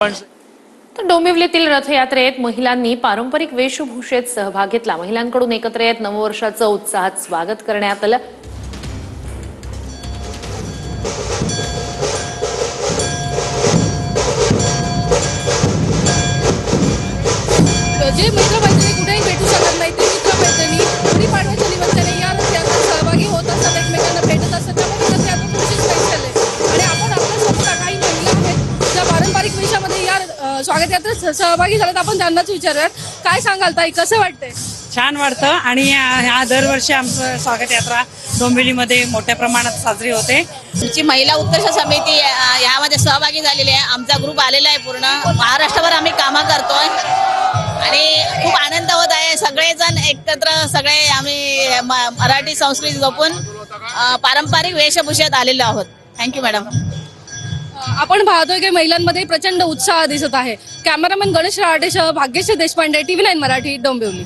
तर डोंबिवलीतील रथयात्रेत महिलांनी पारंपरिक वेशभूषेत सहभाग घेतला। महिलांकडून एकत्र येत नववर्षाचं उत्साहात स्वागत करण्यात आलं। जे मित्रमैत्रिणी कुठेही भेटू शकत नाही ते मित्रमैत्रिणी गुढीपाडव्याच्या निमित्ताने या रथयात्रेत सहभागी होत असतात, एकमेकांना भेटत असतात। त्यामुळे रथयात्रा खूपच स्पेशल आहे आणि आपण आपल्यासोबत काही महिला आहेत ज्या पारंपरिक वेशामध्ये या स्वागत यात्रेत सहभागी झाल्यात। आपण त्यांनाच विचारूयात, काय सांगाल ताई, कसं वाटतंय? छान वाटतं आणि ह्या दरवर्षी आमचं स्वागत यात्रा डोंबिवलीमध्ये मोठ्या प्रमाणात साजरी होते। आमची महिला उत्कर्ष समिती यामध्ये सहभागी झालेली आहे। आमचा ग्रुप आलेला आहे, पूर्ण महाराष्ट्रभर आम्ही कामं करतोय आणि खूप आनंद होत आहे। सगळेजण एकत्र सगळे आम्ही मराठी संस्कृती जपून पारंपरिक वेशभूषेत आलेलो आहोत। Thank you madam. आपण पाहतोय की महिलांमध्ये प्रचंड उत्साह दिसत आहे। कॅमेरामॅन गणेश राहाटेसह भाग्यश्री देशपांडे, TV9 मराठी, डोंबिवली।